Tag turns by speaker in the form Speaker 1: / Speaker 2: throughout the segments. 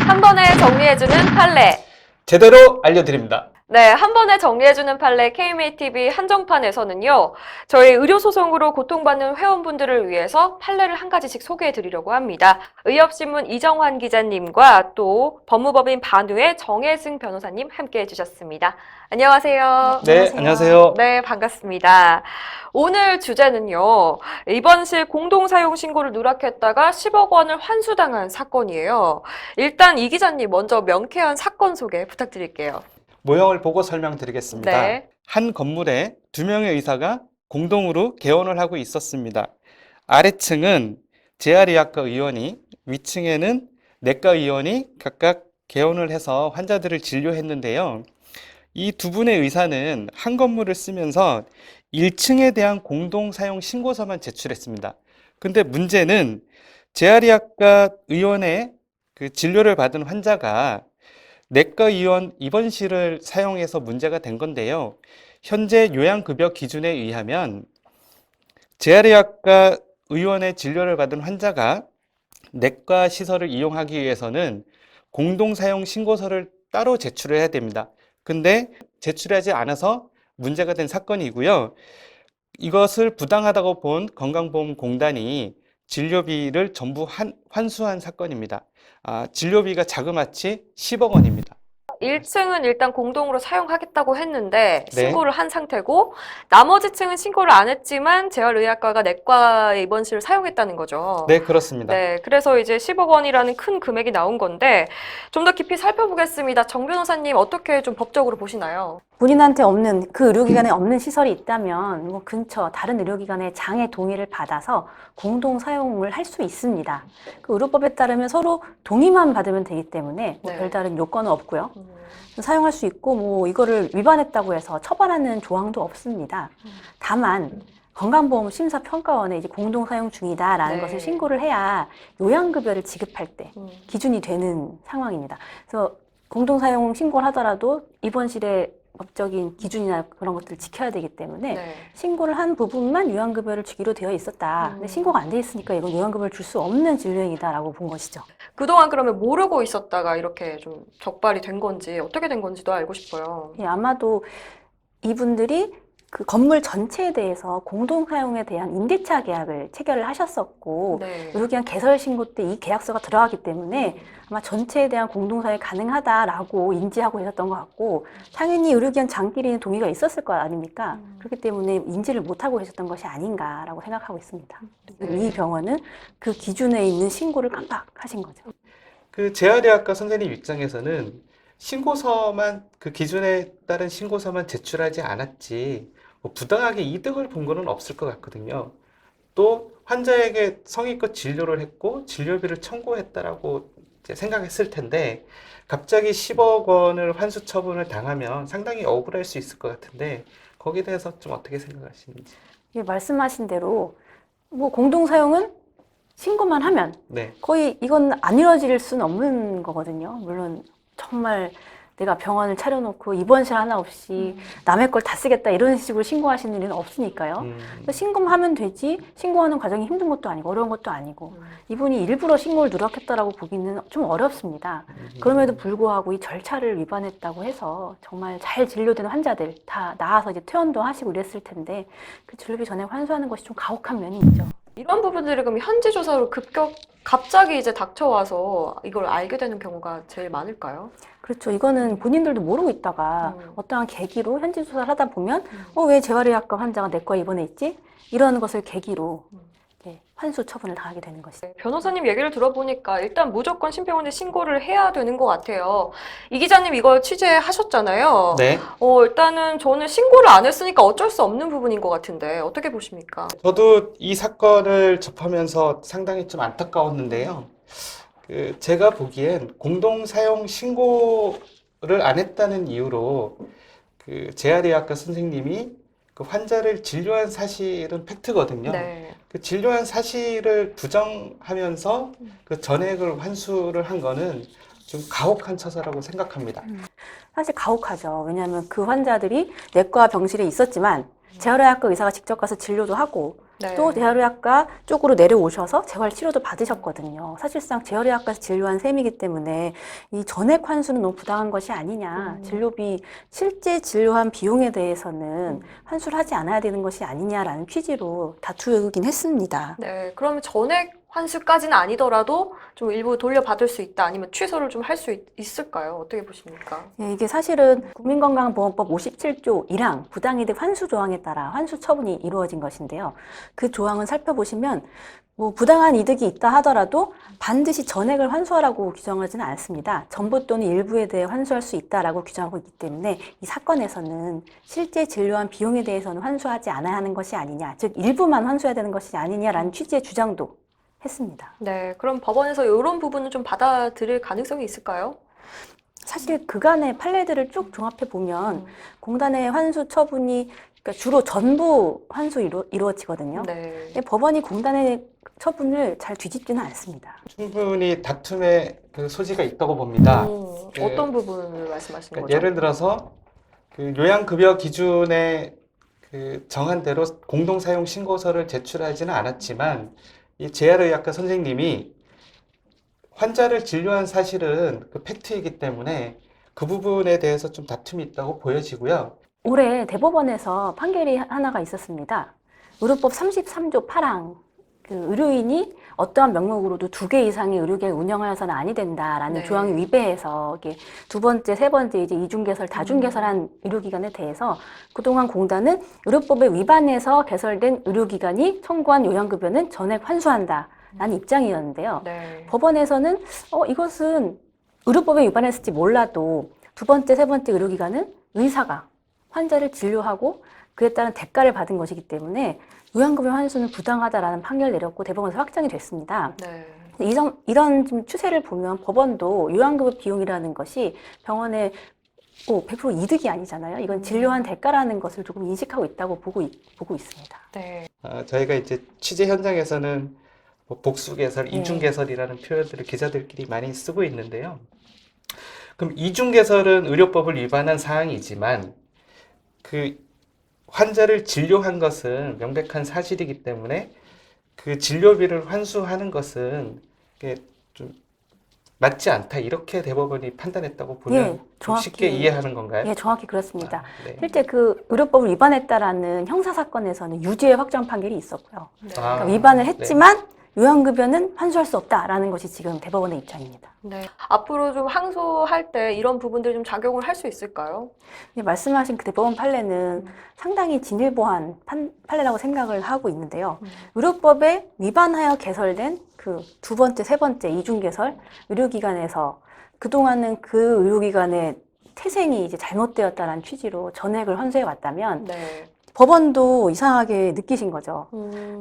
Speaker 1: 한 번에 정리해주는 판례.
Speaker 2: 제대로 알려드립니다.
Speaker 1: 네, 한 번에 정리해주는 판례 KMATV 한정판에서는요, 저희 의료소송으로 고통받는 회원분들을 위해서 판례를 한 가지씩 소개해드리려고 합니다. 의협신문 이정환 기자님과 또 법무법인 반우의 정혜승 변호사님 함께 해주셨습니다. 안녕하세요.
Speaker 2: 네, 안녕하세요.
Speaker 1: 네, 반갑습니다. 오늘 주제는요, 입원실 공동사용 신고를 누락했다가 10억 원을 환수당한 사건이에요. 일단 이 기자님 먼저 명쾌한 사건 소개 부탁드릴게요.
Speaker 2: 모형을 보고 설명드리겠습니다.
Speaker 1: 네.
Speaker 2: 한 건물에 2명의 의사가 공동으로 개원을 하고 있었습니다. 아래층은 재활의학과 의원이, 위층에는 내과 의원이 각각 개원을 해서 환자들을 진료했는데요. 이 두 분의 의사는 한 건물을 쓰면서 1층에 대한 공동사용 신고서만 제출했습니다. 근데 문제는 재활의학과 의원의 그 진료를 받은 환자가 내과 의원 입원실을 사용해서 문제가 된 건데요. 현재 요양급여 기준에 의하면 재활의학과 의원의 진료를 받은 환자가 내과 시설을 이용하기 위해서는 공동사용 신고서를 따로 제출을 해야 됩니다. 근데 제출하지 않아서 문제가 된 사건이고요. 이것을 부당하다고 본 건강보험공단이 진료비를 전부 환수한 사건입니다. 진료비가 자그마치 10억 원입니다.
Speaker 1: 1층은 일단 공동으로 사용하겠다고 했는데
Speaker 2: 네.
Speaker 1: 신고를 한 상태고 나머지 층은 신고를 안 했지만 재활의학과가 내과 입원실을 사용했다는 거죠.
Speaker 2: 네, 그렇습니다.
Speaker 1: 네, 그래서 이제 10억 원이라는 큰 금액이 나온 건데 좀 더 깊이 살펴보겠습니다. 정 변호사님 어떻게 좀 법적으로 보시나요?
Speaker 3: 본인한테 없는, 그 의료기관에 없는 시설이 있다면 뭐 근처 다른 의료기관의 장의 동의를 받아서 공동 사용을 할 수 있습니다. 그 의료법에 따르면 서로 동의만 받으면 되기 때문에 뭐
Speaker 1: 네.
Speaker 3: 별다른 요건은 없고요. 사용할 수 있고 뭐 이거를 위반했다고 해서 처벌하는 조항도 없습니다. 다만 건강보험 심사평가원에 이제 공동 사용 중이다라는
Speaker 1: 네.
Speaker 3: 것을 신고를 해야 요양급여를 지급할 때 기준이 되는 상황입니다. 그래서 공동 사용 신고를 하더라도 입원실에 법적인 기준이나 그런 것들을 지켜야 되기 때문에
Speaker 1: 네.
Speaker 3: 신고를 한 부분만 요양급여를 주기로 되어 있었다. 근데 신고가 안 돼 있으니까 이건 요양급여를 줄 수 없는 진료행위다라고 본 것이죠.
Speaker 1: 그동안 그러면 모르고 있었다가 이렇게 좀 적발이 된 건지 어떻게 된 건지도 알고 싶어요.
Speaker 3: 예, 아마도 이분들이 그 건물 전체에 대해서 공동 사용에 대한 임대차 계약을 체결을 하셨었고
Speaker 1: 네.
Speaker 3: 의료기관 개설 신고 때 이 계약서가 들어가기 때문에 아마 전체에 대한 공동 사용이 가능하다라고 인지하고 계셨던 것 같고 당연히 의료기관 장끼리는 동의가 있었을 것 아닙니까? 그렇기 때문에 인지를 못하고 계셨던 것이 아닌가라고 생각하고 있습니다.
Speaker 1: 네.
Speaker 3: 이 병원은 그 기준에 있는 신고를 깜빡하신 거죠.
Speaker 2: 그 재활의학과 선생님 입장에서는 신고서만, 그 기준에 따른 신고서만 제출하지 않았지 뭐 부당하게 이득을 본 거는 없을 것 같거든요. 또 환자에게 성의껏 진료를 했고 진료비를 청구했다라고 이제 생각했을 텐데 갑자기 10억 원을 환수 처분을 당하면 상당히 억울할 수 있을 것 같은데 거기에 대해서 좀 어떻게 생각하시는지.
Speaker 3: 예, 말씀하신 대로 뭐 공동 사용은 신고만 하면
Speaker 2: 네.
Speaker 3: 거의 이건 안 이루어질 수는 없는 거거든요. 물론 정말 내가 병원을 차려놓고 입원실 하나 없이 남의 걸 다 쓰겠다 이런 식으로 신고하시는 일은 없으니까요. 그래서 신고하면 되지 신고하는 과정이 힘든 것도 아니고 어려운 것도 아니고 이분이 일부러 신고를 누락했다라고 보기는 좀 어렵습니다. 그럼에도 불구하고 이 절차를 위반했다고 해서 정말 잘 진료되는 환자들 다 나와서 이제 퇴원도 하시고 이랬을 텐데 그 진료비 전액 환수하는 것이 좀 가혹한 면이 있죠.
Speaker 1: 이런 부분들이 그럼 현지 조사로 갑자기 이제 닥쳐와서 이걸 알게 되는 경우가 제일 많을까요?
Speaker 3: 그렇죠. 이거는 본인들도 모르고 있다가 어떠한 계기로 현지 조사를 하다 보면 왜 재활의학과 환자가 내과 입원해 있지? 이런 것을 계기로 이렇게 환수 처분을 당하게 되는 것이죠.
Speaker 1: 변호사님 얘기를 들어보니까 일단 무조건 심평원에 신고를 해야 되는 것 같아요. 이 기자님 이거 취재하셨잖아요.
Speaker 2: 네.
Speaker 1: 일단은 저는 신고를 안 했으니까 어쩔 수 없는 부분인 것 같은데 어떻게 보십니까?
Speaker 2: 저도 이 사건을 접하면서 상당히 좀 안타까웠는데요. 제가 보기엔 공동사용 신고를 안 했다는 이유로 재활의학과 선생님이 그 환자를 진료한 사실은 팩트거든요.
Speaker 1: 네.
Speaker 2: 그 진료한 사실을 부정하면서 그 전액을 환수를 한 거는 좀 가혹한 처사라고 생각합니다.
Speaker 3: 사실 가혹하죠. 왜냐하면 그 환자들이 내과 병실에 있었지만 재활의학과 의사가 직접 가서 진료도 하고
Speaker 1: 네.
Speaker 3: 또 재활의학과 쪽으로 내려오셔서 재활치료도 받으셨거든요. 사실상 재활의학과에서 진료한 셈이기 때문에 이 전액 환수는 너무 부당한 것이 아니냐. 진료비, 실제 진료한 비용에 대해서는 환수를 하지 않아야 되는 것이 아니냐라는 취지로 다투긴 했습니다.
Speaker 1: 네, 그러면 전액 환수까지는 아니더라도 좀 일부 돌려받을 수 있다, 아니면 취소를 좀 할 수 있을까요? 어떻게 보십니까?
Speaker 3: 예, 이게 사실은 국민건강보험법 57조 1항 부당이득 환수 조항에 따라 환수 처분이 이루어진 것인데요. 그 조항은 살펴보시면 뭐 부당한 이득이 있다 하더라도 반드시 전액을 환수하라고 규정하지는 않습니다. 전부 또는 일부에 대해 환수할 수 있다라고 규정하고 있기 때문에 이 사건에서는 실제 진료한 비용에 대해서는 환수하지 않아야 하는 것이 아니냐, 즉 일부만 환수해야 되는 것이 아니냐라는 취지의 주장도 했습니다.
Speaker 1: 네, 그럼 법원에서 이런 부분은 좀 받아들일 가능성이 있을까요?
Speaker 3: 사실 그간의 판례들을 쭉 종합해 보면 공단의 환수 처분이 그러니까 주로 전부 환수 이루어지거든요.
Speaker 1: 네.
Speaker 3: 근데 법원이 공단의 처분을 잘 뒤집지는 않습니다.
Speaker 2: 충분히 다툼의 그 소지가 있다고 봅니다.
Speaker 1: 어떤 부분을 말씀하시는
Speaker 2: 그러니까
Speaker 1: 거죠?
Speaker 2: 예를 들어서 그 요양급여 기준에 그 정한 대로 공동사용 신고서를 제출하지는 않았지만 이 재활의학과 선생님이 환자를 진료한 사실은 그 팩트이기 때문에 그 부분에 대해서 좀 다툼이 있다고 보여지고요.
Speaker 3: 올해 대법원에서 판결이 하나가 있었습니다. 의료법 33조 8항. 그 의료인이 어떠한 명목으로도 2개 이상의 의료기관을 운영하여서는 아니 된다라는
Speaker 1: 네.
Speaker 3: 조항이 위배해서 이게 두 번째, 세 번째 이제 이중개설, 다중개설한 의료기관에 대해서 그동안 공단은 의료법에 위반해서 개설된 의료기관이 청구한 요양급여는 전액 환수한다라는 입장이었는데요.
Speaker 1: 네.
Speaker 3: 법원에서는 이것은 의료법에 위반했을지 몰라도 두 번째, 세 번째 의료기관은 의사가 환자를 진료하고 그에 따른 대가를 받은 것이기 때문에 요양급여 환수는 부당하다라는 판결을 내렸고 대법원에서 확정이 됐습니다.
Speaker 1: 네.
Speaker 3: 이런 좀 추세를 보면 법원도 요양급여 비용이라는 것이 병원의 100% 이득이 아니잖아요. 이건 진료한 대가라는 것을 조금 인식하고 있다고 보고 있습니다.
Speaker 1: 네.
Speaker 2: 저희가 이제 취재 현장에서는 뭐 복수개설,
Speaker 3: 네.
Speaker 2: 이중개설이라는 표현들을 기자들끼리 많이 쓰고 있는데요. 그럼 이중개설은 의료법을 위반한 사항이지만 그 환자를 진료한 것은 명백한 사실이기 때문에 그 진료비를 환수하는 것은 이게 좀 맞지 않다. 이렇게 대법원이 판단했다고 보면
Speaker 3: 예,
Speaker 2: 좀
Speaker 3: 정확히.
Speaker 2: 쉽게 이해하는 건가요?
Speaker 3: 예, 정확히 그렇습니다.
Speaker 2: 네.
Speaker 3: 실제 그 의료법을 위반했다라는 형사사건에서는 유죄의 확정 판결이 있었고요.
Speaker 1: 네.
Speaker 3: 그러니까 위반을 했지만 요양급여는 환수할 수 없다라는 것이 지금 대법원의 입장입니다.
Speaker 1: 네. 앞으로 좀 항소할 때 이런 부분들이 좀 작용을 할 수 있을까요?
Speaker 3: 말씀하신 그 대법원 판례는 상당히 진일보한 판례라고 생각을 하고 있는데요. 의료법에 위반하여 개설된 그 두 번째, 세 번째 이중개설 의료기관에서 그동안은 그 의료기관의 태생이 이제 잘못되었다는 취지로 전액을 환수해 왔다면
Speaker 1: 네.
Speaker 3: 법원도 이상하게 느끼신 거죠.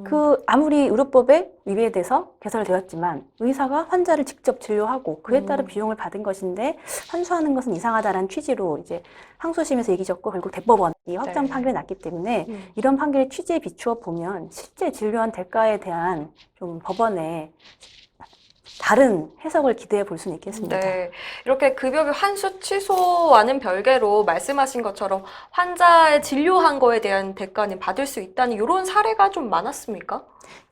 Speaker 1: 그
Speaker 3: 아무리 의료법에 위배돼서 개설되었지만 의사가 환자를 직접 진료하고 그에 따른 비용을 받은 것인데 환수하는 것은 이상하다라는 취지로 이제 항소심에서 얘기졌고 결국 대법원이 확정
Speaker 1: 네.
Speaker 3: 판결이 났기 때문에 이런 판결의 취지에 비추어 보면 실제 진료한 대가에 대한 좀 법원의 다른 해석을 기대해 볼 수는 있겠습니다.
Speaker 1: 네. 이렇게 급여비 환수 취소와는 별개로 말씀하신 것처럼 환자의 진료한 거에 대한 대가는 받을 수 있다는 이런 사례가 좀 많았습니까?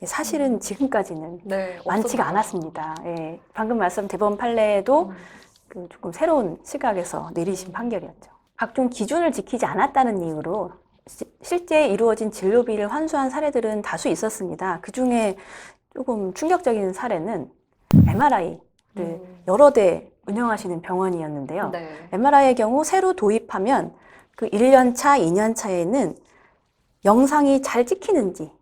Speaker 3: 사실은 지금까지는
Speaker 1: 네.
Speaker 3: 많지가
Speaker 1: 없었나요?
Speaker 3: 않았습니다. 예, 방금 말씀 대법원 판례도 그 조금 새로운 시각에서 내리신 판결이었죠. 각종 기준을 지키지 않았다는 이유로 실제 이루어진 진료비를 환수한 사례들은 다수 있었습니다. 그 중에 조금 충격적인 사례는 MRI를 여러 대 운영하시는 병원이었는데요.
Speaker 1: 네.
Speaker 3: MRI의 경우 새로 도입하면 그 1년 차, 2년 차에는 영상이 잘 찍히는지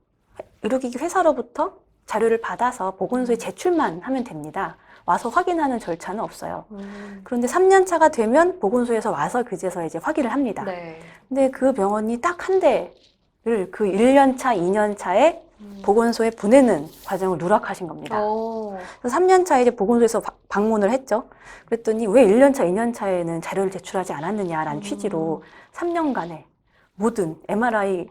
Speaker 3: 의료기기 회사로부터 자료를 받아서 보건소에 제출만 하면 됩니다. 와서 확인하는 절차는 없어요. 그런데 3년 차가 되면 보건소에서 와서 그제서 이제 확인을 합니다.
Speaker 1: 네.
Speaker 3: 근데 그 병원이 딱 한 대를 그 1년 차, 2년 차에 보건소에 보내는 과정을 누락하신 겁니다. 그래서 3년 차에 이제 보건소에서 방문을 했죠. 그랬더니 왜 1년 차, 2년 차에는 자료를 제출하지 않았느냐라는 취지로 3년간의 모든 MRI로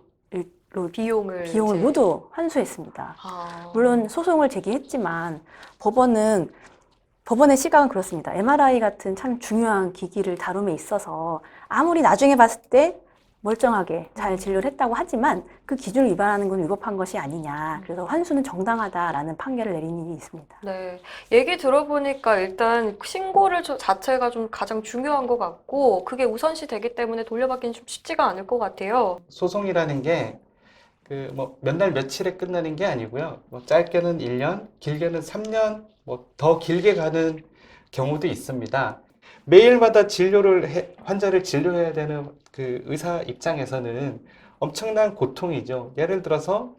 Speaker 1: 비용을
Speaker 3: 이제 모두 환수했습니다.
Speaker 1: 아.
Speaker 3: 물론 소송을 제기했지만 법원의 시각은 그렇습니다. MRI 같은 참 중요한 기기를 다룸에 있어서 아무리 나중에 봤을 때 멀쩡하게 잘 진료를 했다고 하지만 그 기준을 위반하는 건 위법한 것이 아니냐. 그래서 환수는 정당하다라는 판결을 내린 일이 있습니다.
Speaker 1: 네. 얘기 들어보니까 일단 신고를 자체가 좀 가장 중요한 것 같고 그게 우선시 되기 때문에 돌려받기는 좀 쉽지가 않을 것 같아요.
Speaker 2: 소송이라는 게 그 뭐 몇 날 며칠에 끝나는 게 아니고요. 뭐 짧게는 1년, 길게는 3년, 뭐 더 길게 가는 경우도 있습니다. 매일마다 환자를 진료해야 되는 그 의사 입장에서는 엄청난 고통이죠. 예를 들어서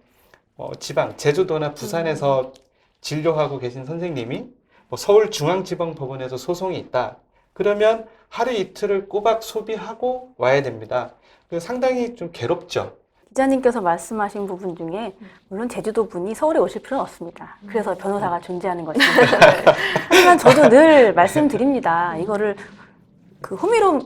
Speaker 2: 지방, 제주도나 부산에서 진료하고 계신 선생님이 뭐 서울중앙지방법원에서 소송이 있다. 그러면 하루 이틀을 꼬박 소비하고 와야 됩니다. 상당히 좀 괴롭죠.
Speaker 3: 기자님께서 말씀하신 부분 중에 물론 제주도 분이 서울에 오실 필요는 없습니다. 그래서 변호사가 존재하는 것입니다. 하지만 저도 늘 말씀드립니다. 이거를 그 호미로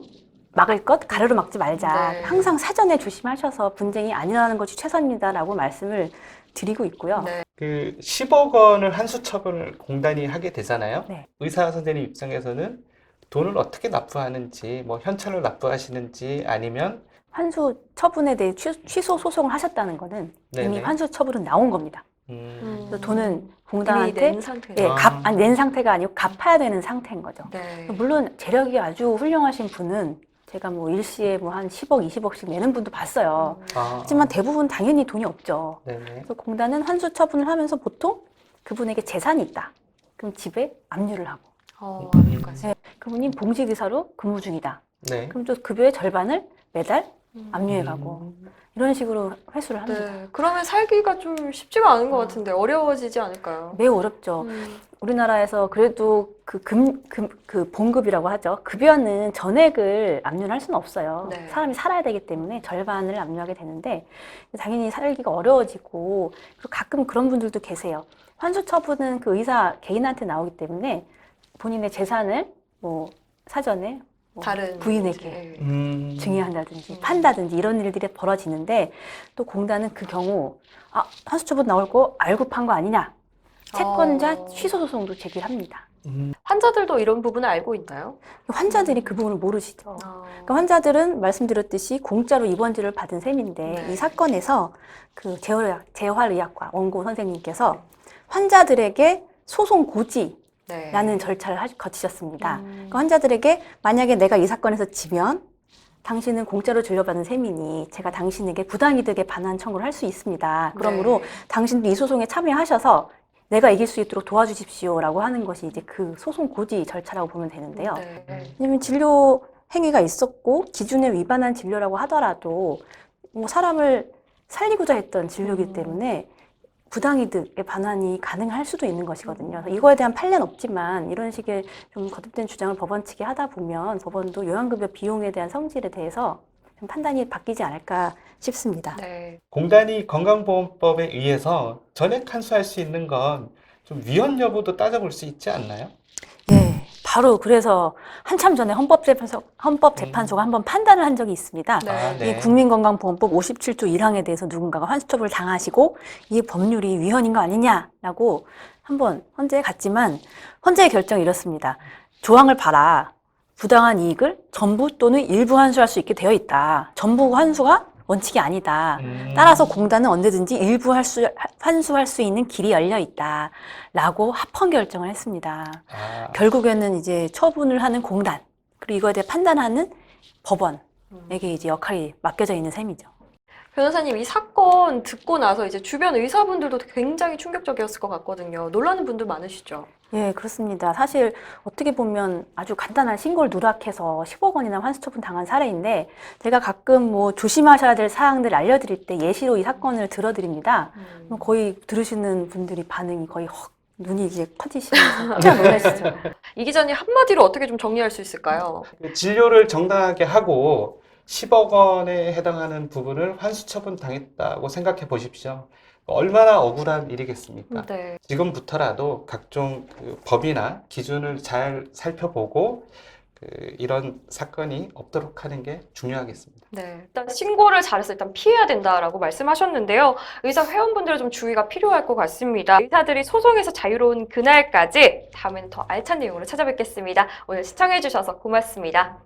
Speaker 3: 막을 것 가르로 막지 말자.
Speaker 1: 네.
Speaker 3: 항상 사전에 조심하셔서 분쟁이 안 일어나는 것이 최선입니다라고 말씀을 드리고 있고요.
Speaker 1: 네.
Speaker 2: 그 10억 원을 한수 처분을 공단이 하게 되잖아요.
Speaker 3: 네.
Speaker 2: 의사 선생님 입장에서는 돈을 어떻게 납부하는지, 뭐 현찰을 납부하시는지 아니면
Speaker 3: 환수 처분에 대해 취소 소송을 하셨다는 것은 이미
Speaker 2: 네네.
Speaker 3: 환수 처분은 나온 겁니다. 그래서 돈은
Speaker 1: 이미
Speaker 3: 공단한테
Speaker 1: 낸 상태예요.
Speaker 3: 예,
Speaker 2: 아.
Speaker 3: 낸 상태가 아니고 갚아야 되는 상태인 거죠.
Speaker 1: 네.
Speaker 3: 물론 재력이 아주 훌륭하신 분은 제가 뭐 일시에 뭐 한 10억, 20억씩 내는 분도 봤어요. 하지만 대부분 당연히 돈이 없죠.
Speaker 2: 네네.
Speaker 3: 그래서 공단은 환수 처분을 하면서 보통 그분에게 재산이 있다. 그럼 집에 압류를 하고
Speaker 1: 압류까지.
Speaker 3: 네. 그분이 봉직의사로 근무 중이다.
Speaker 2: 네.
Speaker 3: 그럼 또 급여의 절반을 매달 압류해가고 이런 식으로 회수를 합니다.
Speaker 1: 네. 그러면 살기가 좀 쉽지가 않은 것 같은데 어려워지지 않을까요?
Speaker 3: 매우 어렵죠. 우리나라에서 그래도 그 봉급이라고 하죠. 급여는 전액을 압류를 할 수는 없어요.
Speaker 1: 네.
Speaker 3: 사람이 살아야 되기 때문에 절반을 압류하게 되는데 당연히 살기가 어려워지고 그리고 가끔 그런 분들도 계세요. 환수 처분은 그 의사 개인한테 나오기 때문에 본인의 재산을 뭐 사전에 뭐
Speaker 1: 다른
Speaker 3: 부인에게
Speaker 1: 네.
Speaker 3: 증여한다든지 판다든지 이런 일들이 벌어지는데 또 공단은 그 경우 환수 처분 나올 거 알고 판 거 아니냐 채권자 취소 소송도 제기합니다.
Speaker 1: 환자들도 이런 부분을 알고 있나요?
Speaker 3: 환자들이 그 부분을 모르시죠. 그러니까 환자들은 말씀드렸듯이 공짜로 입원지를 받은 셈인데
Speaker 1: 네.
Speaker 3: 이 사건에서 그 재활의학과 원고 선생님께서 환자들에게 소송 고지라는
Speaker 1: 네.
Speaker 3: 절차를 거치셨습니다. 그러니까 환자들에게 만약에 내가 이 사건에서 지면 당신은 공짜로 진료받은 셈이니 제가 당신에게 부당이득에 반환 청구를 할 수 있습니다. 그러므로
Speaker 1: 네.
Speaker 3: 당신도 이 소송에 참여하셔서 내가 이길 수 있도록 도와주십시오라고 하는 것이 이제 그 소송 고지 절차라고 보면 되는데요.
Speaker 1: 네.
Speaker 3: 왜냐면 진료 행위가 있었고 기준에 위반한 진료라고 하더라도 뭐 사람을 살리고자 했던 진료이기 때문에 부당이득의 반환이 가능할 수도 있는 것이거든요. 그래서 이거에 대한 판례는 없지만 이런 식의 좀 거듭된 주장을 법원 측이 하다 보면 법원도 요양급여 비용에 대한 성질에 대해서 좀 판단이 바뀌지 않을까 싶습니다.
Speaker 1: 네.
Speaker 2: 공단이 건강보험법에 의해서 전액 환수할 수 있는 건 좀 위헌 여부도 따져볼 수 있지 않나요?
Speaker 3: 예, 바로 그래서 한참 전에 헌법재판소가 한번 판단을 한 적이 있습니다.
Speaker 1: 네.
Speaker 3: 이 국민건강보험법 57조 1항에 대해서 누군가가 환수처분을 당하시고 이 법률이 위헌인 거 아니냐라고 한번 헌재에 갔지만 헌재의 결정이 이렇습니다. 조항을 봐라. 부당한 이익을 전부 또는 일부 환수할 수 있게 되어 있다. 전부 환수가 원칙이 아니다. 따라서 공단은 언제든지 일부 환수할 수 있는 길이 열려 있다. 라고 합헌 결정을 했습니다. 결국에는 이제 처분을 하는 공단, 그리고 이거에 대해 판단하는 법원에게 이제 역할이 맡겨져 있는 셈이죠.
Speaker 1: 변호사님, 이 사건 듣고 나서 이제 주변 의사분들도 굉장히 충격적이었을 것 같거든요. 놀라는 분들 많으시죠?
Speaker 3: 예, 그렇습니다. 사실 어떻게 보면 아주 간단한 신고를 누락해서 10억 원이나 환수처분 당한 사례인데 제가 가끔 뭐 조심하셔야 될 사항들 알려드릴 때 예시로 이 사건을 들어드립니다. 거의 들으시는 분들이 반응이 거의 눈이 이제 커지시면서 깜짝 놀라시죠.
Speaker 1: 이 기자님 한마디로 어떻게 좀 정리할 수 있을까요?
Speaker 2: 진료를 정당하게 하고 10억 원에 해당하는 부분을 환수 처분 당했다고 생각해 보십시오. 얼마나 억울한 일이겠습니까?
Speaker 1: 네.
Speaker 2: 지금부터라도 각종 그 법이나 기준을 잘 살펴보고 이런 사건이 없도록 하는 게 중요하겠습니다.
Speaker 1: 네. 일단 신고를 잘해서 일단 피해야 된다라고 말씀하셨는데요. 의사 회원분들은 좀 주의가 필요할 것 같습니다. 의사들이 소송에서 자유로운 그날까지 다음에는 더 알찬 내용으로 찾아뵙겠습니다. 오늘 시청해주셔서 고맙습니다.